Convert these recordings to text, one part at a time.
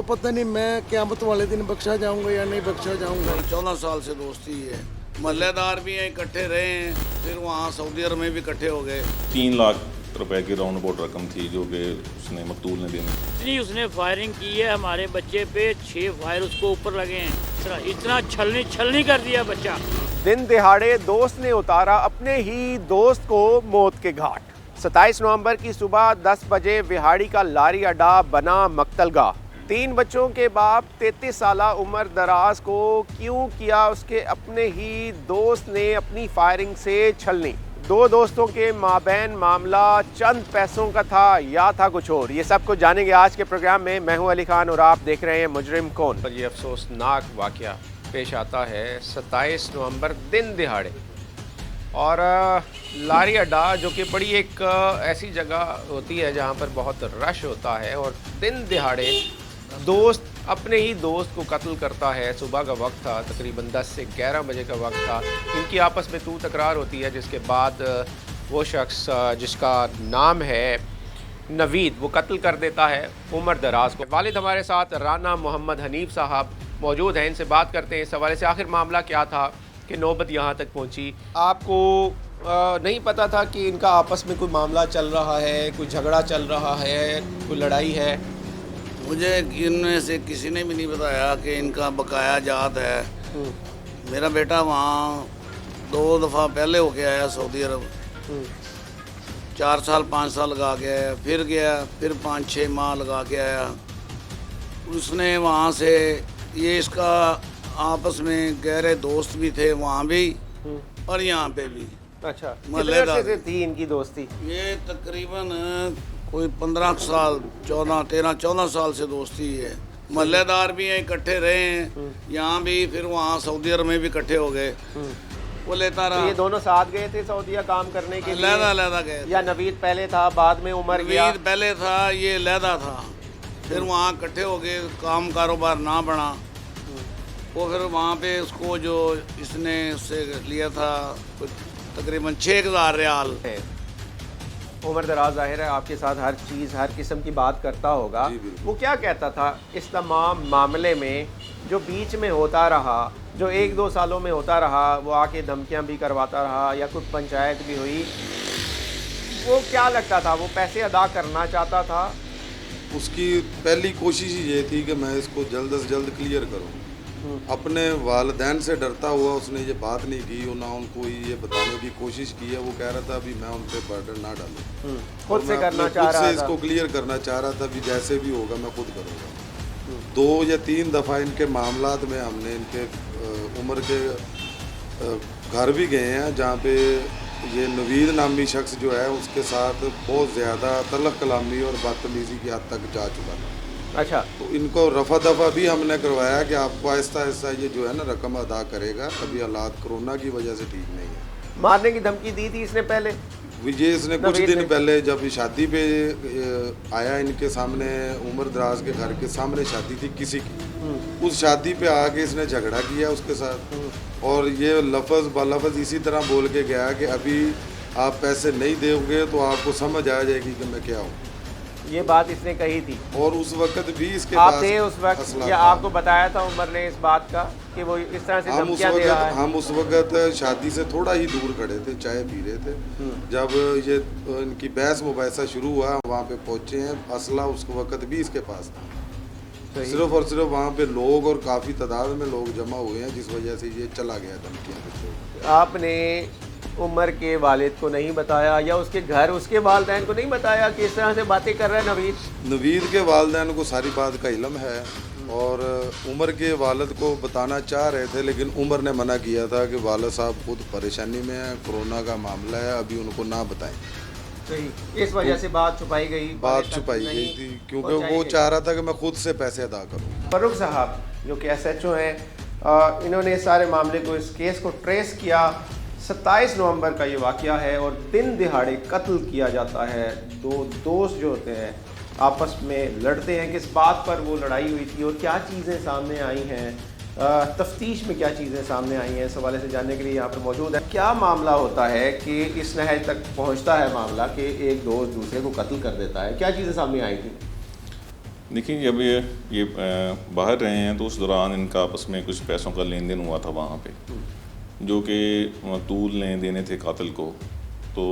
पता नहीं मैं क़यामत वाले दिन बख्शा जाऊंगा या नहीं बख्शा जाऊंगा। 14 साल से दोस्ती है, मोहल्लेदार भी हैं, इकट्ठे रहे हैं, फिर वहाँ सऊदी अरब में भी इकट्ठे हो गए। 3 लाख रुपए की राउंड अबाउट रकम थी जो कि उसने मकतूल ने देनी। इतनी उसने फायरिंग की है हमारे बच्चे पे, 6 फायर उसको ऊपर लगे हैं। इतना छलनी कर दिया बच्चा। दिन दिहाड़े दोस्त ने उतारा अपने ही दोस्त को मौत के घाट। 27 नवंबर की सुबह 10 बजे विहाड़ी का लारी अड्डा बना मकतलगाह। 3 बच्चों के बाप 33 साला उम्र दराज को क्यों किया उसके अपने ही दोस्त ने अपनी फायरिंग से छलनी। 2 दोस्तों के माबैन मामला चंद पैसों का था या था कुछ और, ये सब कुछ जानेंगे आज के प्रोग्राम में। मैं हूं अली खान और आप देख रहे हैं मुजरिम कौन। पर ये अफसोसनाक वाक़या पेश आता है 27 नवंबर दिन दिहाड़े, और लारी अड्डा जो कि बड़ी एक ऐसी जगह होती है जहाँ पर बहुत रश होता है, और दिन दिहाड़े दोस्त अपने ही दोस्त को कत्ल करता है। सुबह का वक्त था, तकरीबन 10 से 11 बजे का वक्त था। इनकी आपस में तू तकरार होती है, जिसके बाद वो शख्स जिसका नाम है नवीद, वो कत्ल कर देता है उमर दराज को। वालिद हमारे साथ राना मोहम्मद हनीफ साहब मौजूद हैं, इनसे बात करते हैं इस हवाले से। आखिर मामला क्या था कि नौबत यहाँ तक पहुँची? आपको नहीं पता था कि इनका आपस में कोई मामला चल रहा है, कोई झगड़ा चल रहा है, कोई लड़ाई है? मुझे इनमें से किसी ने भी नहीं बताया कि इनका बकाया जात है। मेरा बेटा वहाँ 2 दफ़ा पहले होके आया सऊदी अरब, 4 साल 5 साल लगा के आया, फिर 5-6 माह लगा के आया। उसने वहाँ से ये इसका आपस में गहरे दोस्त भी थे वहाँ भी और यहाँ पे भी। अच्छा, कितने अरसे से थी इनकी दोस्ती? ये तकरीबन कोई 15 साल 14 साल से दोस्ती है। मोहल्लेदार भी हैं, इकट्ठे रहे हैं, यहाँ भी फिर वहाँ सऊदी अरब में भी इकट्ठे हो गए। वो लेता रहा। तो ये दोनों साथ गए थे सऊदीया काम करने के लिए? लहदा गए, या नवीद पहले था बाद में उमर गया? नवीद पहले था, ये लहदा था। फिर वहाँ इकट्ठे हो गए, काम कारोबार ना बना। वो फिर वहाँ पे उसको जो इसने उससे लिया था कुछ तकरीबन 6,000 रियाल। उमर दराज ज़ाहिर है आपके साथ हर चीज़ हर किस्म की बात करता होगा। वो क्या कहता था इस तमाम मामले में जो बीच में होता रहा, जो 1-2 सालों में होता रहा? वो आके धमकियां भी करवाता रहा या कुछ पंचायत भी हुई? वो क्या लगता था, वो पैसे अदा करना चाहता था? उसकी पहली कोशिश ही ये थी कि मैं इसको जल्द से जल्द क्लियर करूं। अपने वालिदैन से डरता हुआ उसने ये बात नहीं की, ना उनको ये बताने की कोशिश की है। वो कह रहा था अभी मैं उन पर बर्डन ना डालूं, खुद से करना चाह रहा था, इसको क्लियर करना चाह रहा था भी जैसे भी होगा मैं खुद करूँगा। 2 या 3 दफ़ा इनके मामलात में हमने इनके उम्र के घर भी गए हैं, जहाँ पे ये नवीद नामी शख्स जो है उसके साथ बहुत ज़्यादा तलख कलामी और बदतमीज़ी की हद तक जा चुका था। अच्छा, तो इनको रफा दफा भी हमने करवाया कि आपको आहिस्ता आहिस्ता ये जो है ना रकम अदा करेगा। अभी हालात कोरोना की वजह से ठीक नहीं है। मारने की धमकी दी थी इसने पहले? विजय इसने कुछ दिन पहले जब शादी पे आया, इनके सामने उमर दराज के घर के सामने शादी थी किसी की, उस शादी पे आके इसने झगड़ा किया उसके साथ, और ये लफ्ज़ बलफ्ज़ इसी तरह बोल के गया कि अभी आप पैसे नहीं दोगे तो आपको समझ आ जाएगी कि मैं क्या हूँ। ये बात इसने कही थी? और उस वक्त भी इसके आप पास थे उस वक्त या आपको बताया था उमर ने इस बात का कि वो इस तरह से धमकियां दे रहा है? हम उस वक्त शादी से थोड़ा ही दूर खड़े थे, चाय पी रहे थे। जब ये इनकी बहस मुबाहिसा शुरू हुआ, वहाँ पे पहुँचे हैं, असला उस वक्त भी इसके पास था। सिर्फ और सिर्फ वहाँ पे लोग और काफ़ी तादाद में लोग जमा हुए हैं, जिस वजह से ये चला गया धमकियाँ देते। आपने उमर के वालिद को नहीं बताया या उसके घर उसके वालिदैन को नहीं बताया कि इस तरह से बातें कर रहा है नवीद? नवीद के वालिदैन को सारी बात का इल्म है, और उमर के वालिद को बताना चाह रहे थे, लेकिन उमर ने मना किया था कि वालिद साहब खुद परेशानी में है, कोरोना का मामला है, अभी उनको ना बताएं। सही, इस वजह से बात छुपाई गई गई थी, क्योंकि वो चाह रहा था कि मैं खुद से पैसे अदा करूँ। फरूख साहब जो कि SHO हैं, इन्होंने सारे मामले को, इस केस को ट्रेस किया। 27 नवंबर का ये वाक़या है और दिन दिहाड़े कत्ल किया जाता है। 2 दोस्त जो होते हैं आपस में लड़ते हैं। किस बात पर वो लड़ाई हुई थी और क्या चीज़ें सामने आई हैं, तफ्तीश में क्या चीज़ें सामने आई हैं, इस हवाले से जानने के लिए यहाँ पर मौजूद है। क्या मामला होता है कि इस नहज तक पहुँचता है मामला कि एक दोस्त दूसरे को कत्ल कर देता है? क्या चीज़ें सामने आई थी? देखिए, जब ये बाहर रहे हैं तो उस दौरान इनका आपस में कुछ पैसों का लेन देन हुआ था वहाँ पे, जो कि मकतूल ने देने थे कातिल को। तो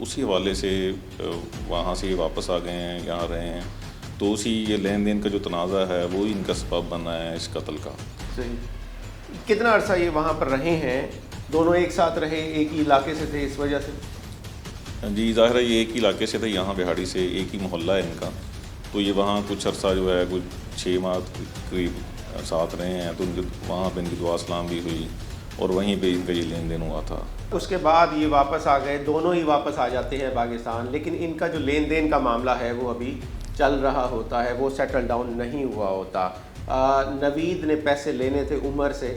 उसी हवाले से वहाँ से ये वापस आ गए हैं, यहाँ रहे हैं। तो उसी ये लेन देन का जो तनाज़ा है वो इनका सबब बना है इस कत्ल का। सही। कितना अरसा ये वहाँ पर रहे हैं? दोनों एक साथ रहे, एक ही इलाके से थे, इस वजह से? जी, ज़ाहिर है ये एक ही इलाके से थे, यहाँ बिहाड़ी से एक ही मोहल्ला है इनका। तो ये वहाँ कुछ अरसा जो है कुछ 6 माह करीब साथ रहे हैं। तो उनके वहाँ पे इनकी दुआ सलाम भी हुई और वहीं पे इनका ये लेन देन हुआ था। उसके बाद ये वापस आ गए, दोनों ही वापस आ जाते हैं पाकिस्तान, लेकिन इनका जो लेन देन का मामला है वो अभी चल रहा होता है, वो सेटल डाउन नहीं हुआ होता। नवीद ने पैसे लेने थे उमर से।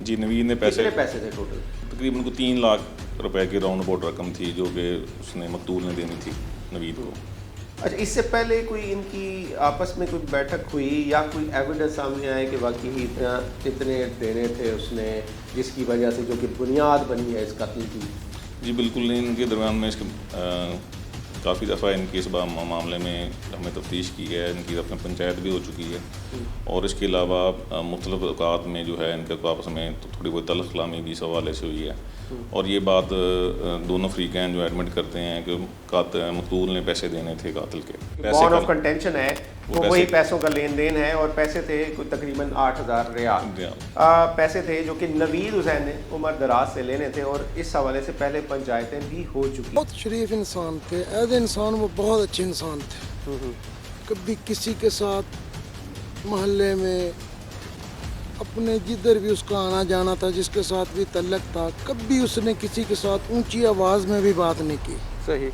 जी, नवीद ने कितने पैसे थे टोटल? तकरीबन को 3 लाख रुपए की राउंड अबाउट रकम थी, जो कि उसने मकतूल ने देनी थी नवीद को। अच्छा, इससे पहले कोई इनकी आपस में कोई बैठक हुई या कोई एविडेंस सामने आए कि वाकई ही इतने देने थे उसने, जिसकी वजह से जो कि बुनियाद बनी है इस कत्ल की? जी बिल्कुल, इनके दरमियान में इसके काफ़ी दफ़ा इनके इस मामले में हमने तफ्तीश की है। इनकी अपनी पंचायत भी हो चुकी है और इसके अलावा मुख्तलिफ़ औक़ात में जो है इनके आपस में तो थोड़ी बहुत तल्ख़ कलामी भी इस हवाले से हुई है। और ये बात दोनों फ्रीकैन जो एडमिट करते हैं कि मकतूल ने पैसे देने थे कातिल के। बॉन्ड ऑफ कंटेंशन है वो वही पैसों का लेन देन है, और पैसे थे कोई तकरीबन 8,000 रियाल पैसे थे जो कि नवीद हुसैन ने उमर दराज से लेने थे, और इस हवाले से पहले पंचायतें भी हो चुकी। बहुत शरीफ इंसान थे, एज इंसान वो बहुत अच्छे इंसान थे। कभी किसी के साथ मोहल्ले में अपने जिधर भी उसका आना जाना था, जिसके साथ भी तल्लक था, कभी उसने किसी के साथ ऊंची आवाज़ में भी बात नहीं की। सही।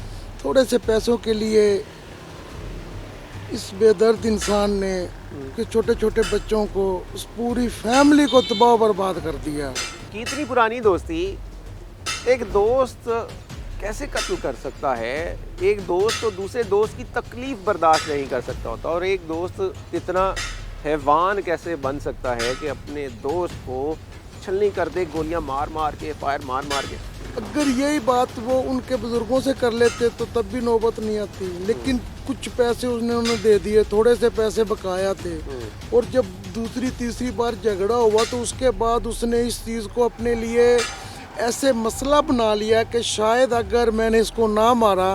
थोड़े से पैसों के लिए इस बेदर्द इंसान ने कि छोटे छोटे बच्चों को, उस पूरी फैमिली को तबाह बर्बाद कर दिया। कितनी पुरानी दोस्ती, एक दोस्त कैसे कत्ल कर सकता है? एक दोस्त तो दूसरे दोस्त की तकलीफ बर्दाश्त नहीं कर सकता होता, और एक दोस्त इतना हैवान कैसे बन सकता है कि अपने दोस्त को छलनी कर दे, गोलियां मार मार के, फायर मार मार के? अगर यही बात वो उनके बुजुर्गों से कर लेते तो तब भी नौबत नहीं आती, लेकिन कुछ पैसे उसने उन्हें दे दिए, थोड़े से पैसे बकाया थे। और जब दूसरी तीसरी बार झगड़ा हुआ तो उसके बाद उसने इस चीज़ को अपने लिए ऐसे मसला बना लिया कि शायद अगर मैंने इसको ना मारा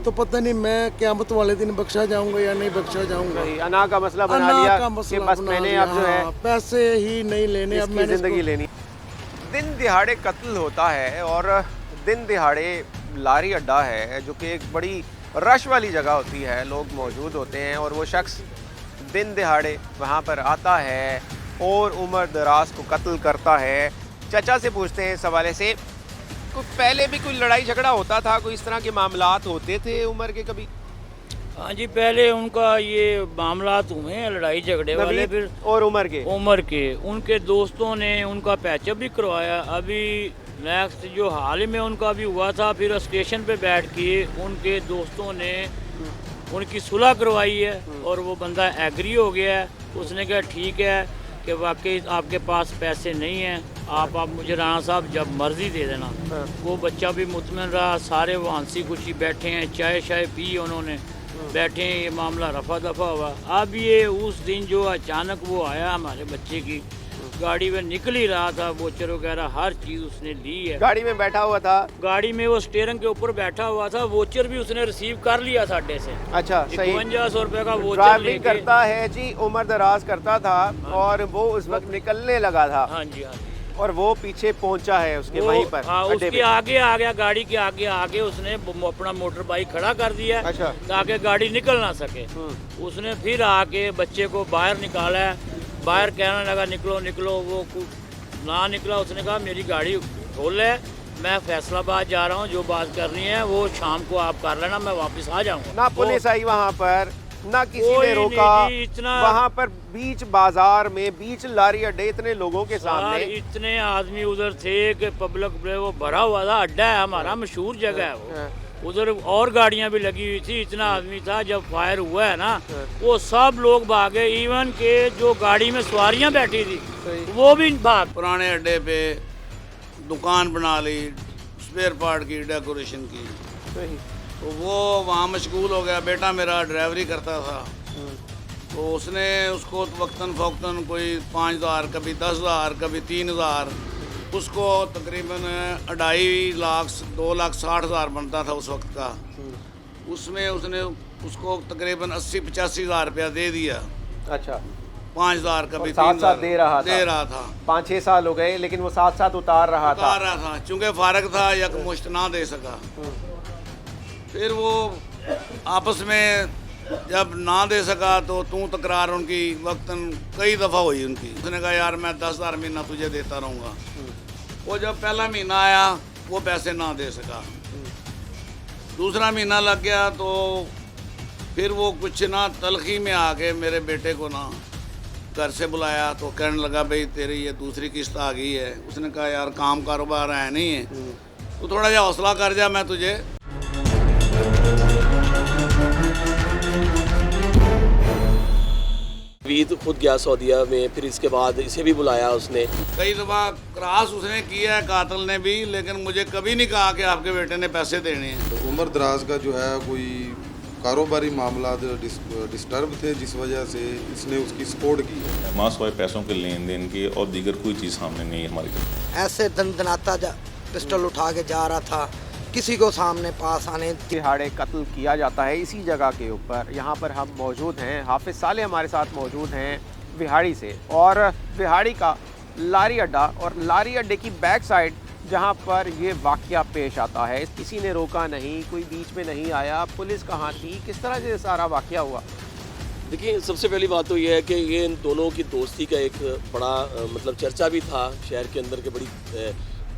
तो पता नहीं मैं क़यामत वाले दिन बख्शा जाऊंगा या नहीं बख्शा जाऊंगा। अना का मसला बना लिया कि बस मैंने अब जो है पैसे ही नहीं लेने, अब मैंने ज़िंदगी लेनी। दिन दिहाड़े कत्ल होता है, और दिन दिहाड़े लारी अड्डा है जो कि एक बड़ी रश वाली जगह होती है, लोग मौजूद होते हैं, और वो शख्स दिन दिहाड़े वहाँ पर आता है और उमर दराज को कत्ल करता है। चाचा से पूछते हैं इस हवाले से, कोई पहले भी कोई लड़ाई झगड़ा होता था, कोई इस तरह के मामलात होते थे उमर के कभी? हाँ जी, पहले उनका ये मामलात हुए हैं लड़ाई झगड़े वाले, फिर और उमर के उनके दोस्तों ने उनका पैचअप भी करवाया। अभी नेक्स्ट जो हाल ही में उनका भी हुआ था, फिर स्टेशन पे बैठ के उनके दोस्तों ने उनकी सुलह करवाई है और वो बंदा एग्री हो गया है। उसने कहा ठीक है कि वाकई आपके पास पैसे नहीं हैं, आप मुझे राणा साहब जब मर्जी दे देना। वो बच्चा भी मुतमिन रहा, सारे वो हंसी खुशी बैठे हैं, चाय शाय पी उन्होंने, बैठे हैं, ये मामला रफा दफा हुआ। अब ये उस दिन जो अचानक वो आया हमारे बच्चे की गाड़ी में निकल ही रहा था, वोचर वगैरह हर चीज़ उसने ली है। गाड़ी में बैठा हुआ था? गाड़ी में वो स्टीयरिंग के ऊपर बैठा हुआ था, वोचर भी उसने रिसीव कर लिया साढ़े से। अच्छा, सही। 5200 रुपये का वोचर ड्राइविंग करता है जी, उमर दराज करता था, और वो उस वक्त निकलने लगा था। हाँ जी, हाँ जी। और वो पीछे पहुंचा है उसके वहीं पर। हाँ, उसके आगे आ गया, गाड़ी के आगे उसने अपना मोटर बाइक खड़ा कर दिया। अच्छा। ताकि गाड़ी निकल ना सके। उसने फिर आके बच्चे को बाहर निकाला है, बाहर कहने लगा निकलो निकलो, वो ना निकला। उसने कहा मेरी गाड़ी खोल है, मैं फैसलाबाद जा रहा हूँ, जो बात करनी है वो शाम को आप कर लेना, मैं वापस आ जाऊँगा। ना पुलिस आई वहाँ पर, ना किसी ने रोका। वहाँ पर बीच बाजार में, बीच लारी अड्डे, इतने लोगों के सामने इतने आदमी उधर थे कि पब्लिक वो भरा हुआ था। अड्डा है हमारा, मशहूर जगह है वो, उधर और गाड़ियां भी लगी हुई थी, इतना आदमी था। जब फायर हुआ है ना, वो सब लोग भागे, इवन के जो गाड़ी में सवारियां बैठी थी वो भी भाग। पुराने अड्डे पे दुकान बना ली स्पेयर पार्ट की, डेकोरेशन की, तो वो वहाँ मशगूल हो गया। बेटा मेरा ड्राइवरी करता था, तो उसने उसको वक्तन फ़ौक्तन कोई 5,000, कभी 10,000, कभी 3,000, उसको तकरीबन 2.5 लाख 2,60,000 बनता था उस वक्त का। उसमें उसने उसको तकरीबन 80-85 हज़ार रुपया दे दिया। अच्छा, 5,000 कभी साथ 3,000 दे रहा था। 5-6 साल हो गए, लेकिन वो साथ साथ उतार रहा था। चूँकि फारग था, यक मुश्त ना दे सका। फिर वो आपस में जब ना दे सका तो तू तकरार उनकी वक्तन कई दफ़ा हुई उनकी। उसने कहा यार मैं 10,000 महीना तुझे देता रहूँगा। वो जब पहला महीना आया वो पैसे ना दे सका, दूसरा महीना लग गया तो फिर वो कुछ ना तलखी में आके मेरे बेटे को ना घर से बुलाया तो कहने लगा भाई तेरी ये दूसरी किस्त आ गई है। उसने कहा यार काम कारोबार है नहीं है, तो थोड़ा जा हौसला कर जा, मैं तुझे नवीद खुद गया सऊदीया में, फिर इसके बाद इसे भी बुलाया उसने। कई दफ़ा क्रॉस उसने किया है कातिल ने भी, लेकिन मुझे कभी नहीं कहा कि आपके बेटे ने पैसे देने हैं। उमर दराज का जो है कोई कारोबारी मामला डिस्टर्ब थे, जिस वजह से इसने उसकी सपोर्ट की है। मासवाए पैसों के लेन देन की और दीगर कोई चीज़ सामने नहीं है हमारी तरफ। ऐसे दनदनाता पिस्टल उठा के जा रहा था, किसी को सामने पास आने दिहाड़े कत्ल किया जाता है इसी जगह के ऊपर। यहाँ पर हम मौजूद हैं, हाफिज़ सालेह हमारे साथ मौजूद हैं विहाड़ी से, और विहाड़ी का लारी अड्डा और लारी अड्डे की बैक साइड जहाँ पर ये वाक़या पेश आता है। किसी ने रोका नहीं, कोई बीच में नहीं आया, पुलिस कहाँ थी, किस तरह से सारा वाक़या हुआ? देखिए, सबसे पहली बात तो ये है कि ये इन दोनों की दोस्ती का एक बड़ा मतलब चर्चा भी था शहर के अंदर के। बड़ी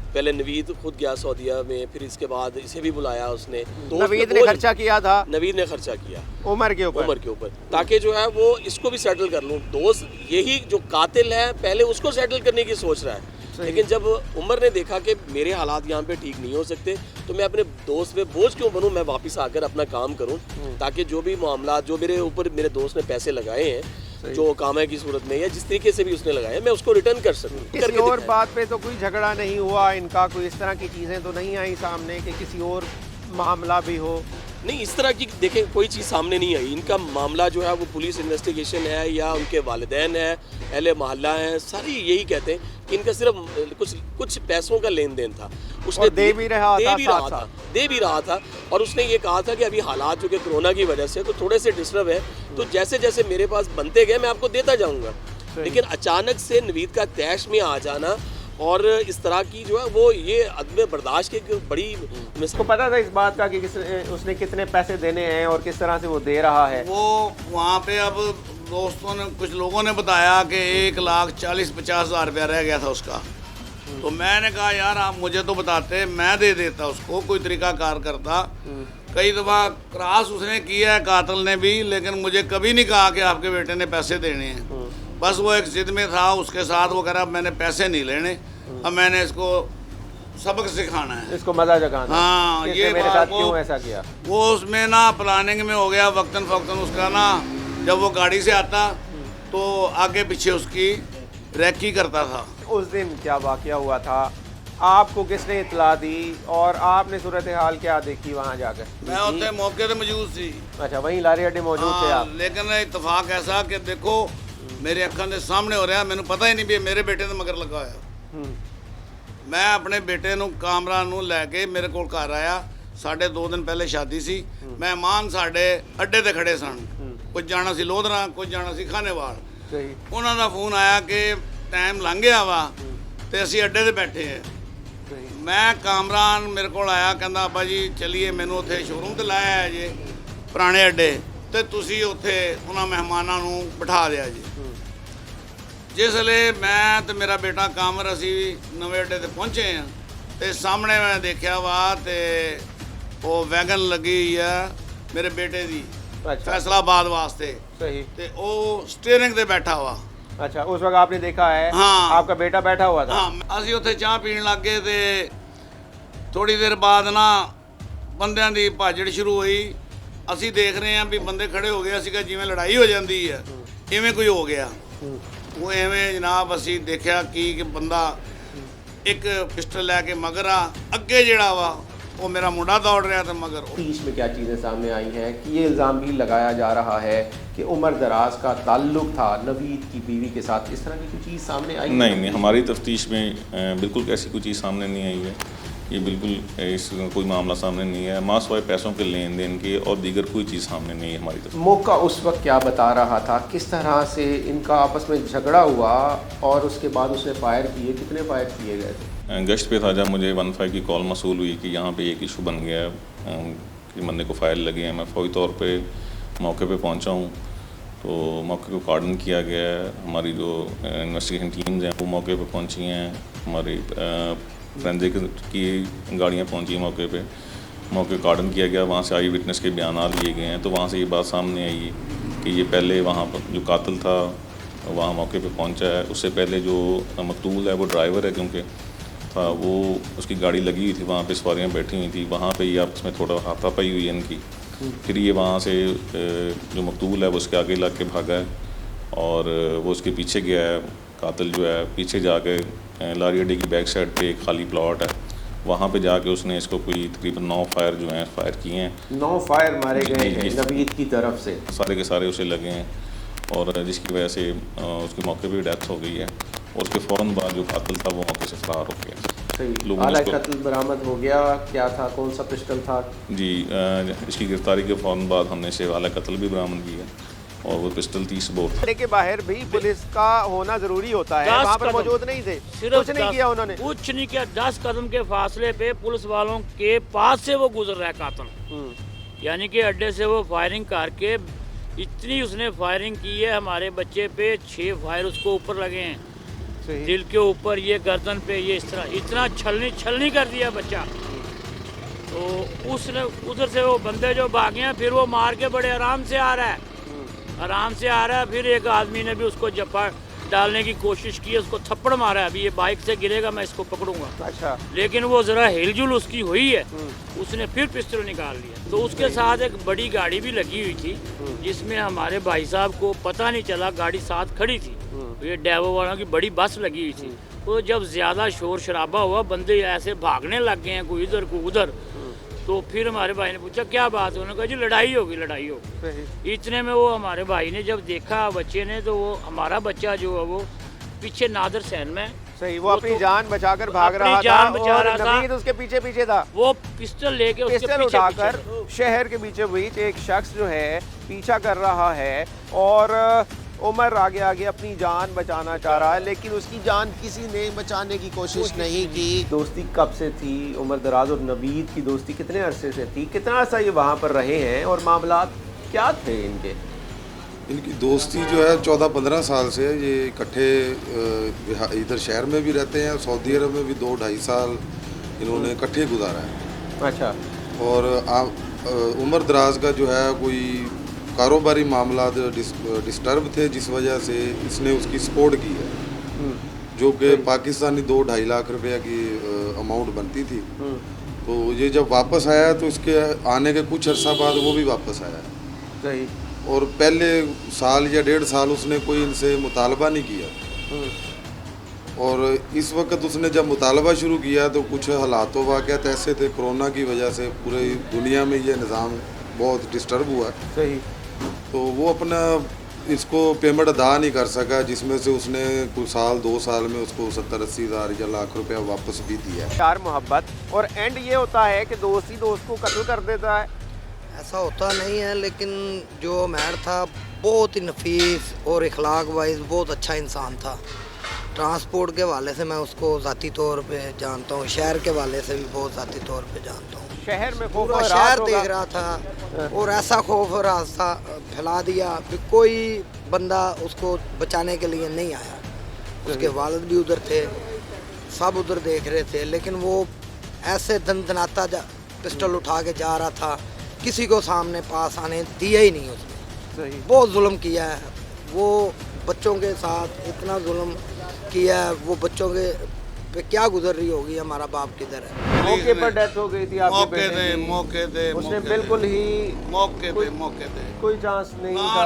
पहले नवीद खुद गया सऊदीया में, फिर इसके बाद इसे भी बुलाया उसने। नवीद ने खर्चा किया था? नवीद ने खर्चा किया उमर के ऊपर, ताकि जो है वो इसको भी सेटल कर लूँ। दोस्त यही जो कातिल है पहले उसको सेटल करने की सोच रहा है, लेकिन जब उमर ने देखा कि मेरे हालात यहाँ पे ठीक नहीं हो सकते तो मैं अपने दोस्त पे बोझ क्यों बनूं, मैं वापस आकर अपना काम करूं, ताकि जो भी मामला जो मेरे ऊपर मेरे दोस्त ने पैसे लगाए हैं जो कामे की सूरत में या जिस तरीके से भी उसने लगाया मैं उसको रिटर्न कर सकूं। किसी और बात पे तो कोई झगड़ा नहीं हुआ इनका, कोई इस तरह की चीज़ें तो नहीं आई सामने कि किसी और मामला भी हो? नहीं, इस तरह की देखें कोई चीज़ सामने नहीं आई। इनका मामला जो है वो पुलिस इन्वेस्टिगेशन है या उनके वालिदैन है, अहले मोहल्ला हैं, सारी यही कहते हैं कि इनका सिर्फ कुछ पैसों का लेन देन था। उसने दे भी रहा था और उसने ये कहा था कि अभी हालात जो कि कोरोना की वजह से तो थोड़े से डिस्टर्ब है, तो जैसे जैसे मेरे पास बनते गए मैं आपको देता जाऊँगा। लेकिन अचानक से नवीद का तैश में आ जाना और इस तरह की जो है वो ये अदम बर्दाश्त की बड़ी। इसको पता था इस बात का कि उसने कितने पैसे देने हैं और किस तरह से वो दे रहा है? वो वहाँ पे अब दोस्तों ने कुछ लोगों ने बताया कि 1,40,50 हज़ार रुपया रह गया था उसका। तो मैंने कहा यार आप मुझे तो बताते, मैं दे देता उसको, कोई तरीका कार करता। कई दफ़ा क्रॉस उसने किया है कातिल ने भी, लेकिन मुझे कभी नहीं कहा कि आपके बेटे ने पैसे देने हैं। बस वो एक जिद में था उसके साथ, वो कह रहा मैंने पैसे नहीं लेने, अब मैंने इसको सबक सिखाना है, इसको मजा जगाना। हाँ, ये मेरे साथ क्यों ऐसा किया? वो उसमें ना प्लानिंग में हो गया वक्तन फ़ौक्तन उसका ना, जब वो गाड़ी से आता तो आगे पीछे उसकी रैकी करता था। उस दिन क्या वाक़या हुआ था, आपको किसने इतला दी और आपने सूरत हाल क्या देखी वहाँ जाकर? मैं उतने मौके पे मौजूद थी। अच्छा, वहीं लारी अड्डे मौजूद थे आप? लेकिन इतफाक ऐसा कि देखो मेरे अखा के सामने हो रहा, मैंने पता ही नहीं भी मेरे बेटे ने मगर लगाया। मैं अपने बेटे ਨੂੰ ਕਾਮਰਾ ਨੂੰ ਲੈ ਕੇ ਮੇਰੇ ਕੋਲ ਘਰ ਆਇਆ। ਸਾਡੇ 2 ਦਿਨ ਪਹਿਲੇ ਸ਼ਾਦੀ ਸੀ। ਮਹਿਮਾਨ ਸਾਡੇ ਅੱਡੇ ਤੇ ਖੜੇ ਸਨ, ਕੁਝ ਜਾਣਾ ਸੀ ਲੋਧਰਾ, ਕੁਝ ਜਾਣਾ ਸੀ ਖਾਨੇਵਾਲ। ਸਹੀ। ਉਹਨਾਂ ਦਾ ਫੋਨ ਆਇਆ ਕਿ ਟਾਈਮ ਲੰਘ ਗਿਆ ਵਾ ਤੇ ਅਸੀਂ ਅੱਡੇ ਤੇ ਬੈਠੇ ਹਾਂ। ਮੈਂ ਕਾਮਰਾਨ ਮੇਰੇ ਕੋਲ ਆਇਆ, ਕਹਿੰਦਾ ਅੱਬਾ ਜੀ ਚਲੀਏ, ਮੈਨੂੰ ਉੱਥੇ ਸ਼ੋਰੂਮ ਤੇ ਲਾਇਆ ਹੈ ਜੇ ਪੁਰਾਣੇ ਅੱਡੇ ਤੇ ਤੁਸੀਂ ਉੱਥੇ ਉਹਨਾਂ ਮਹਿਮਾਨਾਂ ਨੂੰ ਬਿਠਾ ਦਿਆ ਜੀ। जिसले मैं तो मेरा बेटा कामर असी नवे अड्डे ते पहुँचे हैं तो सामने मैं देखा वा तो वो वैगन लगी हुई है मेरे बेटे की। अच्छा। फैसलाबाद वास्ते। सही। तो वो स्टीयरिंग ते बैठा हुआ। अच्छा, उस वक्त आपने देखा है? हाँ, आपका बेटा बैठा हुआ था? हाँ, असी उत्थे चाह पीन लग गए तो थोड़ी देर बाद ना बंदियां दी भाजड़ शुरू हुई। असी देख रहे हैं भी बंदे खड़े हो गए, असी कहा जिवें लड़ाई हो जाती है इवें कोई हो गया। वो एवें जनाब असी देखा कि बंदा एक पिस्टल लैके मगर आ अगे जिहड़ा वा वो मेरा मुंडा दौड़ रहा था मगर तफ्तीश में क्या चीज़ें सामने आई हैं कि ये इल्ज़ाम भी लगाया जा रहा है कि उमर दराज का ताल्लुक था नवीद की बीवी के साथ। इस तरह की कोई चीज़ सामने आई? नहीं, हमारी तफ्तीश में बिल्कुल ऐसी कोई चीज़ सामने नहीं आई है। ये बिल्कुल इस कोई मामला सामने नहीं है। मासवाए पैसों के लेन देन के और दीगर कोई चीज़ सामने नहीं है हमारी तफ्तीश। मौका उस वक्त क्या बता रहा था, किस तरह से इनका आपस में झगड़ा हुआ और उसके बाद उसने फायर किए, कितने फायर किए गए थे? गश्त पे था जब मुझे 15 की कॉल मसूल हुई कि यहाँ पे एक इशू बन गया है कि बंदे को फायर लगे हैं। मैं फौरी तौर पे मौके पे पहुँचा हूँ तो मौके को कार्डन किया गया है। हमारी जो इन्वेस्टिगेशन टीम्स हैं वो मौके पे पहुँची हैं, हमारी फोरेंसिक की गाड़ियाँ पहुँची हैं मौके पे, मौके कार्डन किया गया। वहाँ से आई विटनेस के बयान लिए गए हैं तो वहाँ से ये बात सामने आई कि ये पहले वहाँ पर जो कातिल था वहाँ मौके पे पहुँचा है। उससे पहले जो मकतूल है वो ड्राइवर है क्योंकि था, वो उसकी गाड़ी लगी हुई थी, वहाँ पे सवारियाँ बैठी हुई थी, वहाँ पे ये आपस में थोड़ा हाथापाई हुई है इनकी। फिर ये वहाँ से जो मकतूल है वो उसके आगे लग के भागा है और वो उसके पीछे गया है। कातिल जो है पीछे जाके लारी अड्डे की बैक साइड पे एक खाली प्लॉट है, वहाँ पे जाके उसने इसको कोई तकरीबन 9 फायर जो हैं फायर किए हैं। 9 फायर मारे गए हैं नवीद की तरफ से, सारे के सारे उसे लगे हैं और जिसकी वजह से उसके मौके पे डेथ हो गई है और उसके फ़ौरन बाद जो कातिल था वो मौके से फरार हो गया। आला कत्ल बरामद हो गया। क्या था, कौन सा पिस्टल था? जी, इसकी गिरफ्तारी के फ़ौरन बाद हमने इसे आला कत्ल भी बरामद किया और वो पिस्टल 30 बोर था। के बाहर भी पुलिस का होना जरूरी होता है, वहाँ पर मौजूद नहीं थे, कुछ नहीं किया उन्होंने, कुछ नहीं किया। 10 कदम के फासले पे पुलिस वालों के पास से वो गुजर रहा है कातिल, यानी कि अड्डे से वो फायरिंग करके इतनी उसने फायरिंग की है हमारे बच्चे पे। 6 फायर उसको ऊपर लगे हैं, दिल के ऊपर, ये गर्दन पे, ये इस तरह इतना छलनी कर दिया बच्चा। तो उसने उधर से वो बंदे जो भागे हैं फिर वो मार के बड़े आराम से आ रहा है, फिर एक आदमी ने भी उसको जप्पा डालने की कोशिश की है, उसको थप्पड़ मारा है। अभी ये बाइक से गिरेगा मैं इसको पकड़ूंगा। अच्छा। लेकिन वो जरा हिलजुल उसकी हुई है, उसने फिर पिस्टल निकाल लिया। तो उसके साथ एक बड़ी गाड़ी भी लगी हुई थी जिसमें हमारे भाई साहब को पता नहीं चला, गाड़ी साथ खड़ी थी। ये डेवो वालों की बड़ी बस लगी हुई थी। तो जब ज्यादा शोर शराबा हुआ, बंदे ऐसे भागने लग गए हैं, कोई इधर कोई उधर। तो फिर हमारे भाई ने पूछा क्या बात है, उन्होंने कहा जी लड़ाई होगी। इतने में वो हमारे भाई ने जब देखा बच्चे ने, तो वो हमारा बच्चा जो है वो पीछे नादर सैन में, सही, वो अपनी जान बचाकर भाग रहा था और नवीद उसके पीछे था। वो पिस्टल लेके उसके पिस्टल उठाकर शहर के बीचों बीच एक शख्स जो है पीछा कर रहा है और उमर आगे अपनी जान बचाना चाह रहा है, लेकिन उसकी जान किसी ने बचाने की कोशिश नहीं की। दोस्ती कब से थी उमर दराज और नवीद की दोस्ती, कितने अरसे से थी, कितना अर्सा ये वहाँ पर रहे हैं और मामला क्या थे इनके? इनकी दोस्ती जो है 14-15 साल से है। ये इकट्ठे इधर शहर में भी रहते हैं, सऊदी अरब में भी 2-2.5 साल इन्होंने इकट्ठे गुजारा है। अच्छा। और उमर दराज का जो है कोई कारोबारी मामला डिस्टर्ब थे, जिस वजह से इसने उसकी सपोर्ट की है, जो कि पाकिस्तानी 2-2.5 लाख रुपया की अमाउंट बनती थी। तो ये जब वापस आया तो इसके आने के कुछ अर्सा बाद वो भी वापस आया। सही। और पहले साल या 1.5 साल उसने कोई इनसे मुतालबा नहीं किया और इस वक्त उसने जब मुतालबा शुरू किया तो कुछ हालात वाक़यात ऐसे थे, कोरोना की वजह से पूरी दुनिया में ये निज़ाम बहुत डिस्टर्ब हुआ। सही। तो वो अपना इसको पेमेंट अदा नहीं कर सका, जिसमें से उसने कुछ साल 2 साल में उसको 70-80 हज़ार या लाख रुपया वापस भी दिया। प्यार मोहब्बत और एंड ये होता है कि दोस्त ही दोस्त को कत्ल कर देता है, ऐसा होता नहीं है। लेकिन जो उमर था बहुत ही नफीस और इखलाक वाइज बहुत अच्छा इंसान था। ट्रांसपोर्ट के हवाले से मैं उसको ज़ाती तौर पे जानता हूँ, शहर के हवाले से भी बहुत ज़ाती तौर पे जानता हूँ। शहर में पूरा शहर देख रहा था और ऐसा खौफ और रास्ता फैला दिया कि कोई बंदा उसको बचाने के लिए नहीं आया। उसके वालिद भी उधर थे, सब उधर देख रहे थे, लेकिन वो ऐसे दनदनाता पिस्टल उठा के जा रहा था, किसी को सामने पास आने दिया ही नहीं उसने। बहुत जुल्म किया है वो बच्चों के साथ, इतना जुल्म किया है। वो बच्चों के पे क्या गुजर रही होगी, हमारा बाप किधर है। मौके पर डेथ हो गई थी आपके बेटे की। मौके उसने बिल्कुल ही मौके थे कोई चांस नहीं था,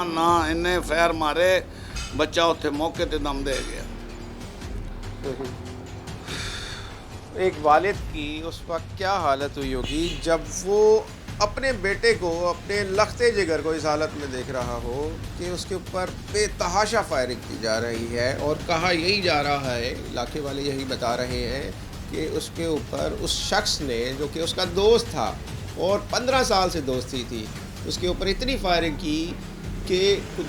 ना इन्हें फैर मारे, बच्चा उत्थे मौके ते दम दे गया। एक वालिद की उस वक्त क्या हालत हुई होगी जब वो अपने बेटे को, अपने लखते जिगर को इस हालत में देख रहा हो कि उसके ऊपर बेतहाशा फायरिंग की जा रही है। और कहा यही जा रहा है, इलाके वाले यही बता रहे हैं कि उसके ऊपर उस शख्स ने, जो कि उसका दोस्त था और 15 साल से दोस्ती थी, उसके ऊपर इतनी फायरिंग की कि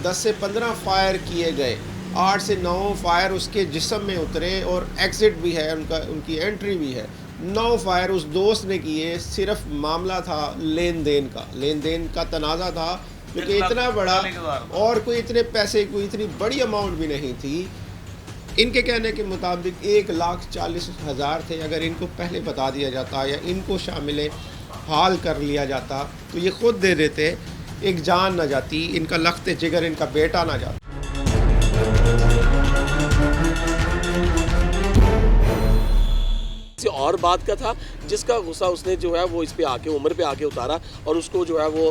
10 से 15 फायर किए गए, 8 से 9 फायर उसके जिस्म में उतरे और एग्ज़िट भी है उनकी एंट्री भी है। 9 फायर उस दोस्त ने किए। सिर्फ मामला था लेन देन का तनाज़ा था, क्योंकि इतना बड़ा और कोई इतने पैसे, कोई इतनी बड़ी अमाउंट भी नहीं थी। इनके कहने के मुताबिक 1,40,000 थे। अगर इनको पहले बता दिया जाता या इनको शामिल हाल कर लिया जाता तो ये खुद दे देते, एक जान ना जाती, इनका लखते जिगर, इनका बेटा ना जाता। किसी और बात का था जिसका गुस्सा उसने जो है वो इस पे आके, उम्र पे आके उतारा और उसको जो है वो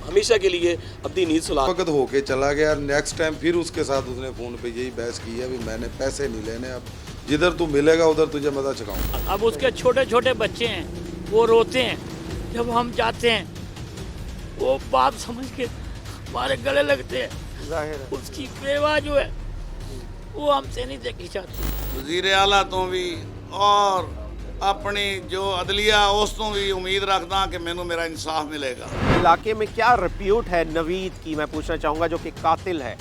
हमेशा के लिए अपनी नींद सुला वक्त होके चला गया। नेक्स्ट टाइम फिर उसके साथ उसने फ़ोन पे यही बहस की है, भी मैंने पैसे नहीं लेने, अब जिधर तू मिलेगा उधर तुझे मजा चुकाऊंगा। अब उसके छोटे छोटे बच्चे हैं, वो रोते हैं जब हम जाते हैं, वो बाप समझ के हमारे गले लगते हैं। जाहिर है। उसकी बेवा जो है वो हमसे नहीं देखी जाती। वज़ीर आला तो भी और अपनी जो अदलिया उस तो भी उम्मीद रखदा कि मैनू मेरा इंसाफ मिलेगा। इलाके में क्या रिप्यूट है नवीद की, मैं पूछना चाहूँगा, जो कि कातिल है।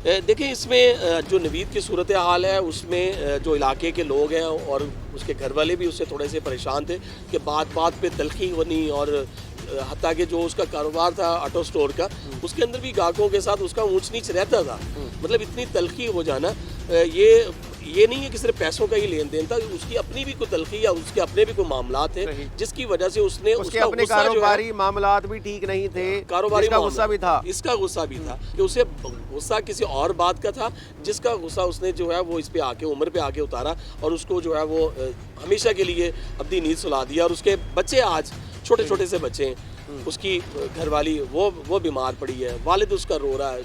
देखिए, इसमें जो नवीद की सूरत हाल है उसमें जो इलाके के लोग हैं और उसके घर वाले भी उससे थोड़े से परेशान थे कि बात बात पे तलखी होनी, और हत्ता कि जो उसका कारोबार था ऑटो स्टोर का, उसके अंदर भी ग्राहकों के साथ उसका ऊंच नीच रहता था। मतलब इतनी तलखी हो जाना, ये नहीं है कि सिर्फ पैसों का ही लेन देन था, उसकी अपनी भी कोई तलखी या उसके अपने भी कोई मामला थे जिसकी वजह से उसने उसके अपने कारोबारी मामलात भी ठीक नहीं थे, कारोबारी गुस्सा भी था, इसका गुस्सा भी था कि उसे गुस्सा किसी और बात का था जिसका गुस्सा उसने जो है वो इस पे आके, उम्र पे आके उतारा और उसको जो है वो हमेशा के लिए अपनी नींद सुला दिया। और उसके बच्चे आज छोटे छोटे से बच्चे हैं, उसकी घरवाली वो बीमार पड़ी है, वालिद उसका रो रहा है,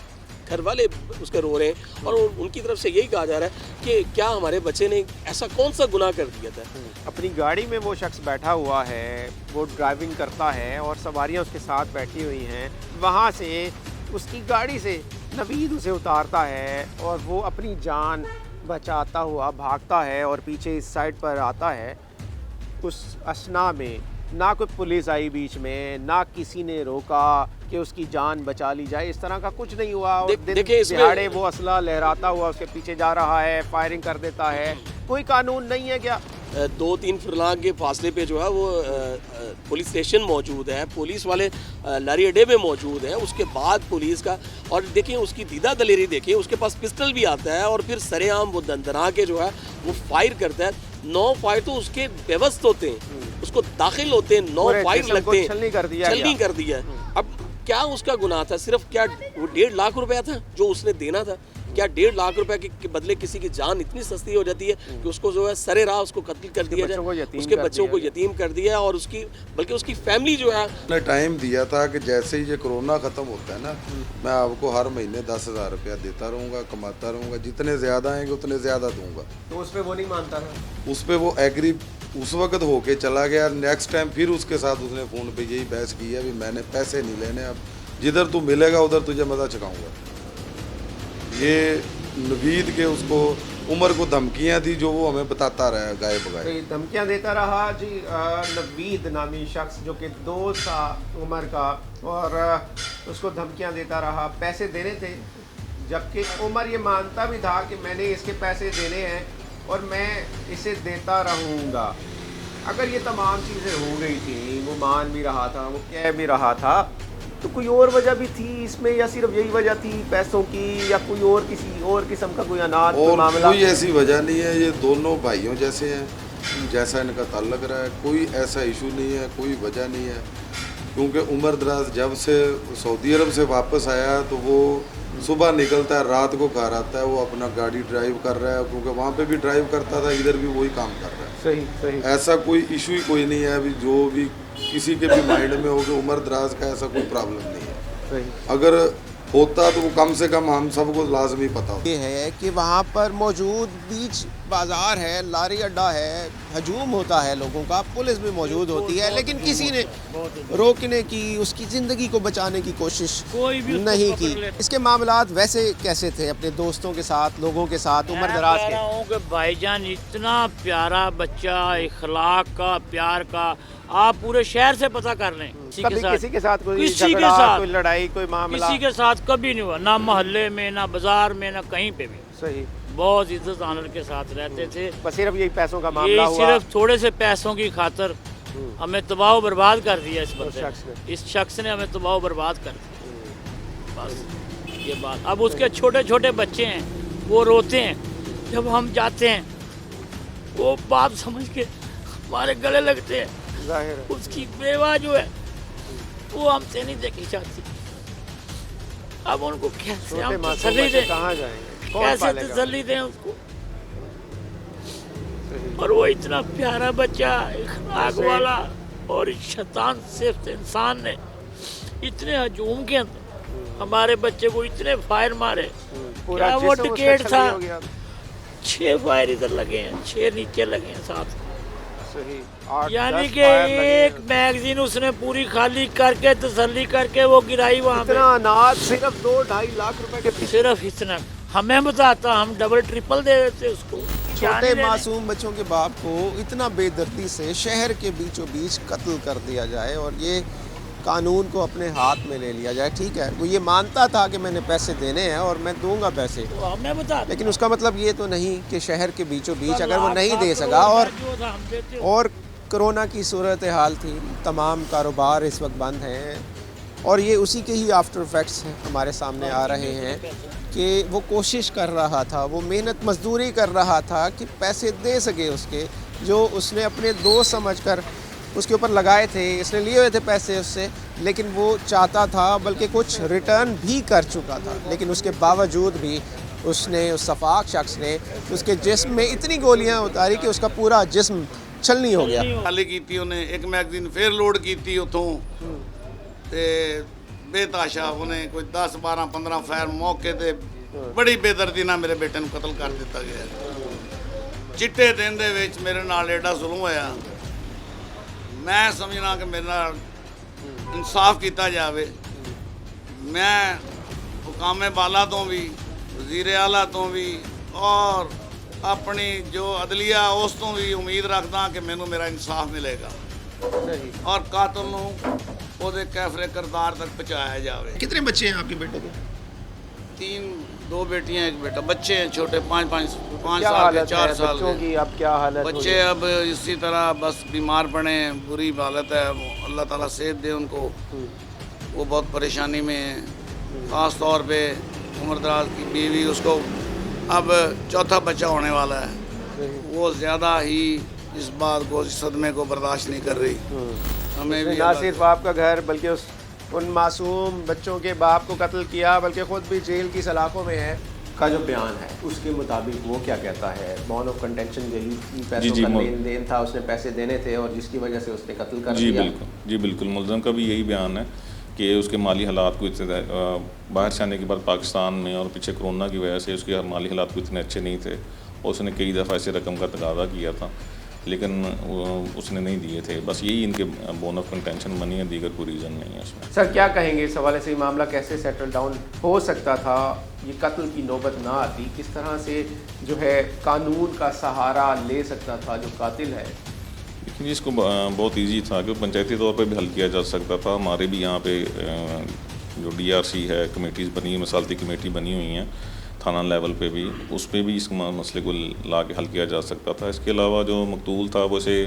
घर वाले उसके रो रहे हैं और उनकी तरफ से यही कहा जा रहा है कि क्या हमारे बच्चे ने ऐसा कौन सा गुनाह कर दिया था। अपनी गाड़ी में वो शख्स बैठा हुआ है, वो ड्राइविंग करता है और सवारियां उसके साथ बैठी हुई हैं। वहाँ से उसकी गाड़ी से नवीद उसे उतारता है और वो अपनी जान बचाता हुआ भागता है और पीछे इस साइड पर आता है। उस असना में ना कोई पुलिस आई बीच में, ना किसी ने रोका कि उसकी जान बचा ली जाए, इस तरह का कुछ नहीं हुआ। और देखिए, दिहाड़े वो असला लहराता हुआ उसके पीछे जा रहा है, फायरिंग कर देता है। कोई कानून नहीं है क्या? 2-3 फुरलांग के फासले पे जो है वो पुलिस स्टेशन मौजूद है, पुलिस वाले लारी अड्डे में मौजूद हैं, उसके बाद पुलिस का, और देखिए उसकी दीदा दलेरी देखिए, उसके पास पिस्टल भी आता है और फिर सरेआम वो दंदना के जो है वो फायर करता है। 9 फायर तो उसके बेवस्त होते हैं, उसको दाखिल होते हैं, 9 फायर लगते हैं, छलनी कर दिया। अब क्या उसका गुनाह था? सिर्फ क्या वो 1.5 लाख रुपया था जो उसने देना था? क्या 1.5 लाख रुपए के बदले किसी की जान इतनी सस्ती हो जाती है कि उसको जो है सरे राह उसको कत्ल कर दिया जाए, उसके बच्चों को यतीम कर दिया और उसकी, बल्कि उसकी फैमिली जो है। ने टाइम दिया था कि जैसे ही ये कोरोना ख़त्म होता है ना, मैं आपको हर महीने 10,000 रुपया देता रहूँगा, कमाता रहूँगा, जितने ज़्यादा आएंगे उतने ज़्यादा दूँगा। तो उस पर वो नहीं मानता था, उस पर वो एग्री उस वक्त होके चला गया। नेक्स्ट टाइम फिर उसके साथ उसने फ़ोन पे यही बहस की है, भी मैंने पैसे नहीं लेने, अब जिधर तू मिलेगा उधर तुझे मज़ा चुकाऊँगा। ये नवीद के उसको उमर को धमकियां थी जो वो हमें बताता रहा गाय बगाए, धमकियां देता रहा जी। नवीद नामी शख्स जो कि 2 साल उमर का, और उसको धमकियां देता रहा, पैसे देने थे, जबकि उमर ये मानता भी था कि मैंने इसके पैसे देने हैं और मैं इसे देता रहूँगा। अगर ये तमाम चीज़ें हो गई थी, वो मान भी रहा था, वो कह भी रहा था, तो कोई और वजह भी थी इसमें या सिर्फ यही वजह थी पैसों की, या कोई और किसी और किस्म का कोई अनाज और मामला? कोई ऐसी वजह नहीं है। ये दोनों भाइयों जैसे हैं, जैसा इनका ताल्लुक रहा है, कोई ऐसा इशू नहीं है, कोई वजह नहीं है। क्योंकि उमर दराज जब से सऊदी अरब से वापस आया तो वो सुबह निकलता है, रात को घर आता है, वो अपना गाड़ी ड्राइव कर रहा है, क्योंकि वहाँ पे भी ड्राइव करता था, इधर भी वही काम कर रहा है। सही। ऐसा कोई इशू ही कोई नहीं है। अभी जो भी किसी के भी माइंड में हो कि उमर दराज का ऐसा कोई प्रॉब्लम नहीं है। सही। अगर होता तो वो कम से कम हम सबको लाजमी पता होता। ये है कि वहाँ पर मौजूद बीच बाज़ार है, लारी अड्डा है, हजूम होता है लोगों का, पुलिस भी मौजूद होती है, लेकिन किसी ने रोकने की, उसकी ज़िंदगी को बचाने की कोशिश कोई भी उसको नहीं पकड़ की। ले। इसके मामलात वैसे कैसे थे अपने दोस्तों के साथ, लोगों के साथ, उम्र दराज मैं कह रहा के? हूँ कि भाईजान इतना प्यारा बच्चा, इखलाक का, प्यार का, आप पूरे शहर से पता कर लें। कभी किसी के साथ कोई किसी के झगड़ा, साथ कोई लड़ाई, कोई मामला? किसी के साथ कभी नहीं हुआ, ना मोहल्ले में, ना बाजार में, ना कहीं पे भी। सही। बहुत इज्जत आनर के साथ रहते थे। बस सिर्फ यही पैसों का ये मामला हुआ। सिर्फ थोड़े से पैसों की खातर हमें तबाह बर्बाद कर दिया इस बंदे शख्स ने। इस शख्स ने हमें तबाह बर्बाद कर दिया, बस ये बात। अब उसके छोटे छोटे बच्चे हैं, वो रोते हैं जब हम जाते हैं, वो बात समझ के हमारे गले लगते हैं। जाहिर है। उसकी बेवा जो है वो हमसे नहीं देखी जाती। अब उनको कैसे छोटे हम मासूम तसल्ली बच्चे दें, कहाँ जाएंगे? कौन कैसे पालेगा? तसल्ली दें उसको? और वो इतना प्यारा बच्चा, इखलाक वाला, और इस शैतान सिर्फ इंसान ने इतने हजूम के अंदर हमारे बच्चे को इतने फायर मारे। पूरा क्या वो जिस्म उसका टिकट छलनी था? हो गया। 6 फायर इधर लगे हैं, 6 नीचे लगे हैं साथ। सही। 8-10 यानी कि फायर लगे एक हैं। मैगजीन उसने पूरी खाली करके तसल्ली करके वो गिराई वहाँ पे। इतना अनाज सिर्फ 2-2.5 लाख रुपए के पीछे। सिर्फ इतना हमें बताता, हम डबल ट्रिपल दे देते उसको। क्या छोटे नहीं देने? मासूम बच्चों के बाप को इतना बेदर्दी से शहर के बीचों बीच कत्ल कर दिया जाए और ये कानून को अपने हाथ में ले लिया जाए। ठीक है, वो ये मानता था कि मैंने पैसे देने हैं और मैं दूंगा पैसे, तो हमें बता। लेकिन उसका मतलब ये तो नहीं कि शहर के बीचों बीच अगर वो नहीं दे सका और कोरोना की सूरत हाल थी, तमाम कारोबार इस वक्त बंद हैं और ये उसी के ही आफ्टर इफेक्ट्स हमारे सामने आ रहे हैं कि वो कोशिश कर रहा था, वो मेहनत मजदूरी कर रहा था कि पैसे दे सके उसके, जो उसने अपने दोस्त समझकर उसके ऊपर लगाए थे, इसने लिए हुए थे पैसे उससे, लेकिन वो चाहता था, बल्कि कुछ रिटर्न भी कर चुका था, लेकिन उसके बावजूद भी उसने, उस सफाक शख्स ने उसके जिस्म में इतनी गोलियां उतारी कि उसका पूरा जिस्म छलनी हो गया। खाली ਕੀਤੀ ਉਹਨੇ ਇੱਕ ਮੈਗਜ਼ੀਨ ਫੇਰ ਲੋਡ ਕੀਤੀ ਉਥੋਂ ਤੇ ਬੇਤਾਸ਼ਾ ਉਹਨੇ ਕੋਈ 10 12 15 ਫਾਇਰ ਮੌਕੇ ਤੇ ਬੜੀ ਬੇਦਰਦੀ ਨਾਲ ਮੇਰੇ ਬੇਟੇ ਨੂੰ ਕਤਲ ਕਰ ਦਿੱਤਾ ਗਿਆ। ਚਿੱਟੇ ਦਿਨ ਦੇ ਵਿੱਚ ਮੇਰੇ ਨਾਲ ਐਡਾ ਜ਼ੁਲਮ ਹੋਇਆ। ਮੈਂ ਸਮਝਣਾ ਕਿ ਮੇਰੇ ਨਾਲ ਇਨਸਾਫ ਕੀਤਾ ਜਾਵੇ। ਮੈਂ ਹੁਕਾਮੇ ਬਾਲਾ ਤੋਂ ਵੀ, ਵਜ਼ੀਰ ਆਲਾ ਤੋਂ ਵੀ ਔਰ अपनी जो अदलिया उस तो भी उम्मीद रखदा कि मैनू मेरा इंसाफ मिलेगा और कातिल नूं ओहदे कैफरे किरदार तक पहुँचाया जाए। कितने बच्चे हैं आपके बेटे के? 3 2 बेटियां, एक बेटा। बच्चे हैं छोटे, 5 क्या साल के, हालत 4 है साल बच्चों के। की? अब क्या हालत हो बच्चे गई? अब इसी तरह बस बीमार पड़े हैं, बुरी हालत है। अल्लाह ताला सेहत दे उनको। वो बहुत परेशानी में है, ख़ास तौर पे उम्रदराज की बीवी, उसको अब चौथा बच्चा होने वाला है। वो ज़्यादा ही इस बात को, इस सदमे को बर्दाश्त नहीं कर रही। हमें भी ना सिर्फ आपका घर बल्कि उन मासूम बच्चों के बाप को कत्ल किया, बल्कि ख़ुद भी जेल की सलाखों में है। का जो बयान है उसके मुताबिक वो क्या कहता है? बॉन ऑफ कंटेंशन यही पैसों का लेन देन था, उसने पैसे देने थे और जिसकी वजह से उसने कत्ल कर दिया। जी बिल्कुल, मुलज़म का भी यही बयान है कि उसके माली हालात को इतने बाहर से आने के बाद पाकिस्तान में और पीछे कोरोना की वजह से उसके माली हालात को इतने अच्छे नहीं थे और उसने कई दफ़ा ऐसे रकम का तकाजा किया था, लेकिन उसने नहीं दिए थे। बस यही इनके बोन ऑफ कंटेंशन बनी है, दीगर कोई रीज़न नहीं है उसमें। सर क्या कहेंगे इस हवाले से? मामला कैसे सेटल डाउन हो सकता था? ये कत्ल की नौबत ना आती, किस तरह से जो है कानून का सहारा ले सकता था जो कातिल है? लेकिन इसको बहुत इजी था कि पंचायती तौर पे भी हल किया जा सकता था। हमारे भी यहाँ पे जो DRC है, कमेटीज़ बनी, मिसालती कमेटी बनी हुई हैं थाना लेवल पे भी, उस पर भी इस मसले को ला के हल किया जा सकता था। इसके अलावा जो मकतूल था वो से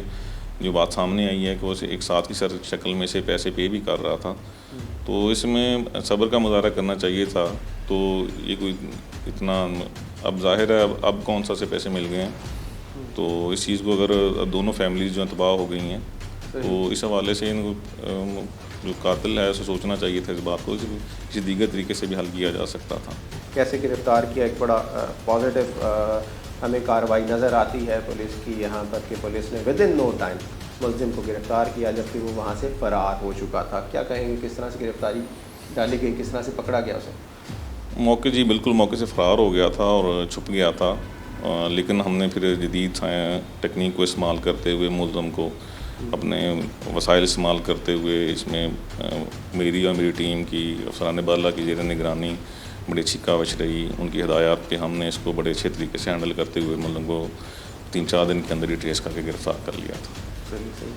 जो बात सामने आई है कि वो एक साथ की शक्ल में से पैसे पे भी कर रहा था, तो इसमें सब्र का मुजाहरा करना चाहिए था। तो ये कोई इतना, अब जाहिर है अब कौन सा से पैसे मिल गए हैं, तो इस चीज़ को अगर दोनों फैमिलीज जो तबाह हो गई हैं, तो इस हवाले से इनको जो कातिल है उसे सोचना चाहिए था इस बात को, किसी दीगर तरीके से भी हल किया जा सकता था। कैसे गिरफ़्तार किया? एक बड़ा पॉजिटिव हमें कार्रवाई नज़र आती है पुलिस की यहाँ पर कि पुलिस ने विद इन नो टाइम मुलज़िम को गिरफ़्तार किया, जबकि वो वहाँ से फ़रार हो चुका था। क्या कहेंगे, किस तरह से गिरफ़्तारी डाली गई, किस तरह से पकड़ा गया उसे? मौके जी बिल्कुल मौके से फ़रार हो गया था और छुप गया था, लेकिन हमने फिर जदीद टेक्निक को इस्तेमाल करते हुए मुलज़म को अपने वसाइल इस्तेमाल करते हुए इसमें मेरी और मेरी टीम की अफसरान बाला की ज़ेर निगरानी बड़ी अच्छी काविश रही। उनकी हिदायत पे हमने इसको बड़े अच्छे तरीके से हैंडल करते हुए मुलज़म को 3-4 दिन के अंदर ही ट्रेस करके गिरफ्तार कर लिया था।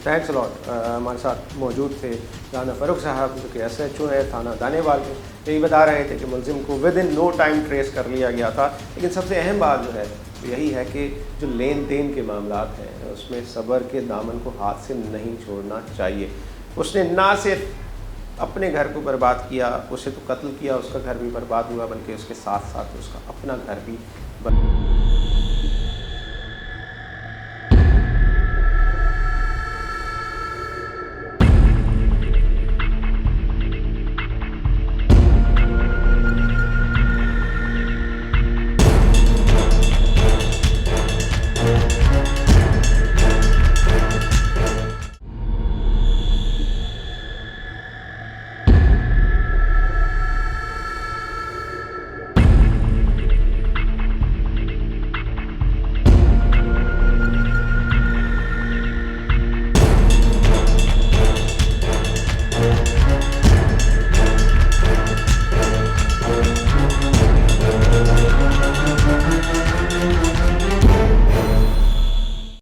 Thanks lot. हमारे साथ मौजूद थे राना फ़ारूक साहब जो कि SHO है थाना दानेवाल के। यही बता रहे थे कि मुलजिम को within no time trace कर लिया गया था। लेकिन सबसे अहम बात जो है तो यही है कि जो लेन देन के मामलात हैं उसमें सब्र के दामन को हाथ से नहीं छोड़ना चाहिए। उसने ना सिर्फ अपने घर को बर्बाद किया, उसे तो कत्ल किया, उसका घर भी बर्बाद हुआ, बल्कि उसके साथ साथ उसका अपना घर भी